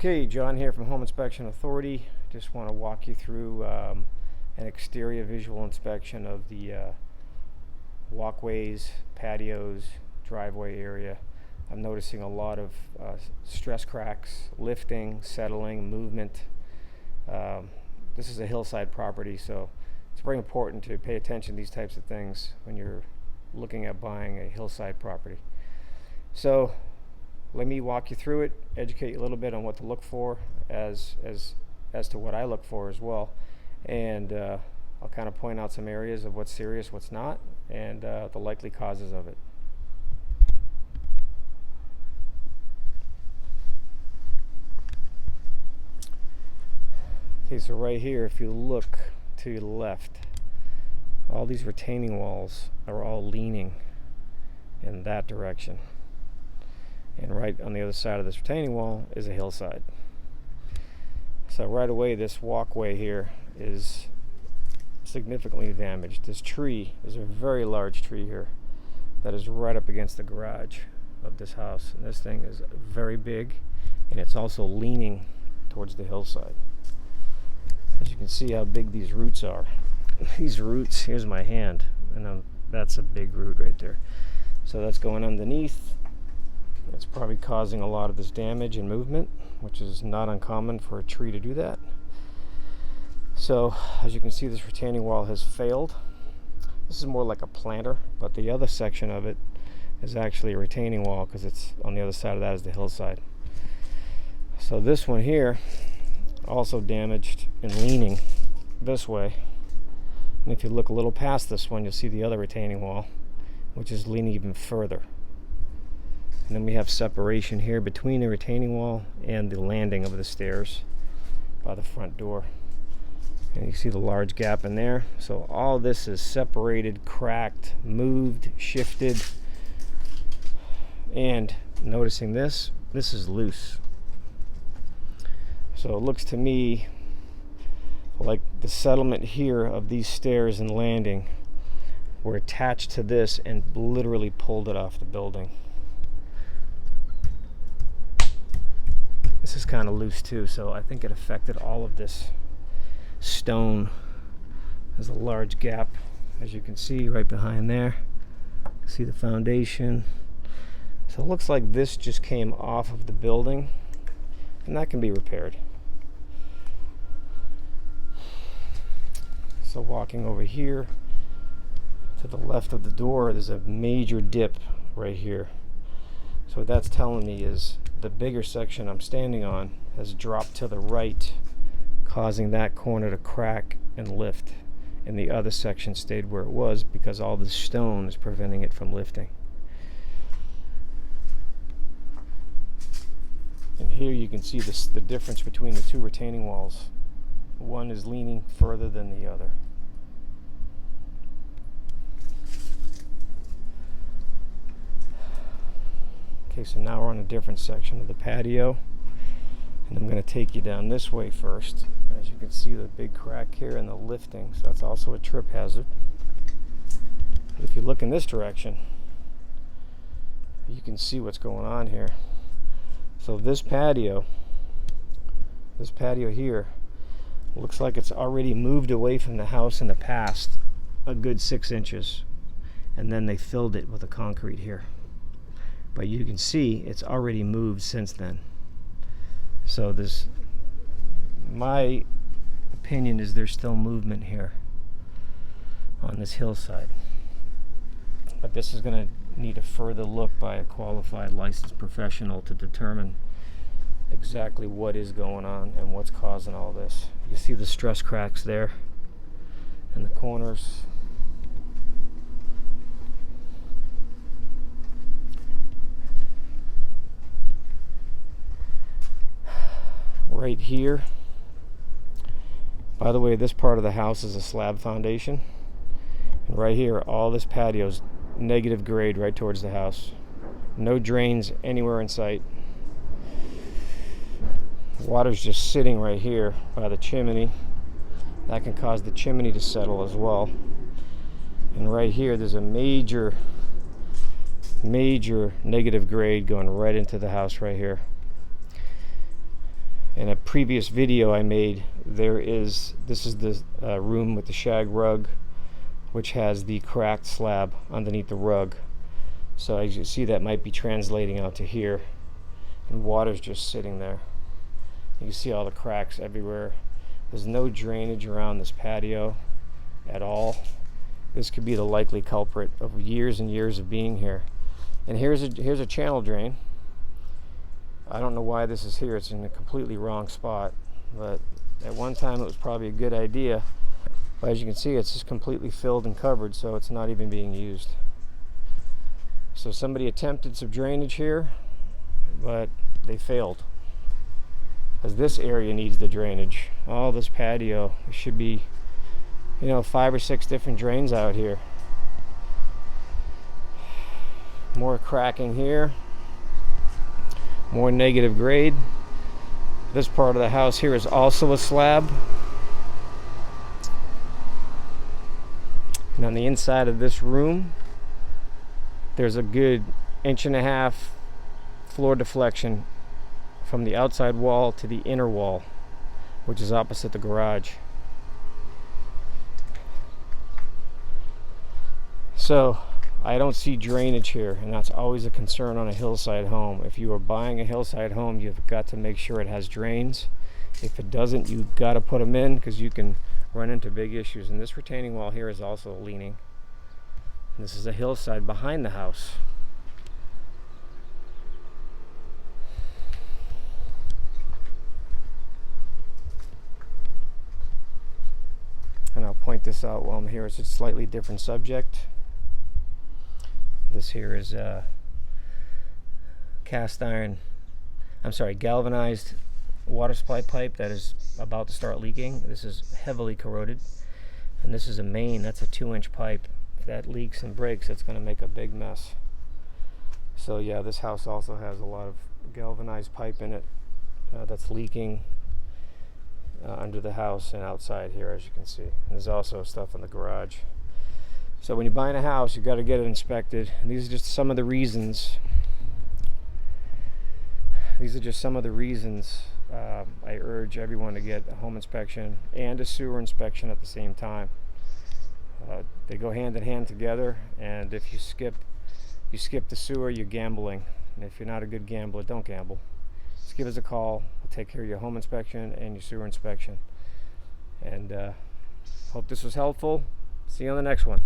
Okay, John here from Home Inspection Authority. Just want to walk you through an exterior visual inspection of the walkways, patios, driveway area. I'm noticing a lot of stress cracks, lifting, settling, movement. This is a hillside property, so it's very important to pay attention to these types of things when you're looking at buying a hillside property. So let me walk you through it, educate you a little bit on what to look for as to what I look for as well. And I'll kind of point out some areas of what's serious, what's not, and the likely causes of it. Okay, so right here, if you look to your left, all these retaining walls are all leaning in that direction. And right on the other side of this retaining wall is a hillside. So right away, this walkway here is significantly damaged. This tree is a very large tree here that is right up against the garage of this house. And this thing is very big, and it's also leaning towards the hillside. As you can see how big these roots are. These roots, here's my hand, and that's a big root right there. So that's going underneath. It's probably causing a lot of this damage and movement, which is not uncommon for a tree to do that. So as you can see, this retaining wall has failed. This is more like a planter, but the other section of it is actually a retaining wall because it's on the other side of that is the hillside. So this one here also damaged and leaning this way. And if you look a little past this one, you'll see the other retaining wall, which is leaning even further. And then we have separation here between the retaining wall and the landing of the stairs by the front door. And you see the large gap in there. So all this is separated, cracked, moved, shifted. And noticing this is loose. So it looks to me like the settlement here of these stairs and landing were attached to this and literally pulled it off the building. This is kind of loose too, so I think it affected all of this stone. There's a large gap, as you can see right behind there. See the foundation. So it looks like this just came off of the building, and that can be repaired. So walking over here to the left of the door, there's a major dip right here. So what that's telling me is the bigger section I'm standing on has dropped to the right, causing that corner to crack and lift, and the other section stayed where it was because all the stone is preventing it from lifting. And here you can see the difference between the two retaining walls. One is leaning further than the other. Okay, so now we're on a different section of the patio, and I'm going to take you down this way first. As you can see, the big crack here and the lifting, so that's also a trip hazard. But if you look in this direction, you can see what's going on here. So this patio here looks like it's already moved away from the house in the past a good 6 inches, and then they filled it with a concrete here. But you can see it's already moved since then. So my opinion is there's still movement here on this hillside. But this is going to need a further look by a qualified licensed professional to determine exactly what is going on and what's causing all this. You see the stress cracks there in the corners. Right here, by the way, this part of the house is a slab foundation, and right here all this patio's negative grade right towards the house. No drains anywhere in sight. Water's just sitting right here by the chimney. That can cause the chimney to settle as well. And right here there's a major negative grade going right into the house right here. In a previous video I made, this is the room with the shag rug, which has the cracked slab underneath the rug. So as you see, that might be translating out to here, and water's just sitting there. You can see all the cracks everywhere. There's no drainage around this patio at all. This could be the likely culprit of years and years of being here. And here's a channel drain. I don't know why this is here. It's in a completely wrong spot, but at one time it was probably a good idea. But as you can see, it's just completely filled and covered, so it's not even being used. So somebody attempted some drainage here, but they failed, because this area needs the drainage. All this patio, there should be, 5 or 6 different drains out here. More cracking here, more negative grade. This part of the house here is also a slab. And on the inside of this room, there's a good 1.5 inch floor deflection from the outside wall to the inner wall, which is opposite the garage. So I don't see drainage here, and that's always a concern on a hillside home. If you are buying a hillside home, you've got to make sure it has drains. If it doesn't, you've got to put them in, because you can run into big issues. And this retaining wall here is also leaning. And this is a hillside behind the house. And I'll point this out while I'm here. It's a slightly different subject. This here is galvanized water supply pipe that is about to start leaking. This is heavily corroded. And this is a main, that's a 2-inch pipe. If that leaks and breaks, it's going to make a big mess. So yeah, this house also has a lot of galvanized pipe in it that's leaking under the house and outside here, as you can see. And there's also stuff in the garage. So when you're buying a house, you've got to get it inspected. And these are just some of the reasons. I urge everyone to get a home inspection and a sewer inspection at the same time. They go hand in hand together, and if you skip the sewer, you're gambling. And if you're not a good gambler, don't gamble. Just give us a call. We'll take care of your home inspection and your sewer inspection. And hope this was helpful. See you on the next one.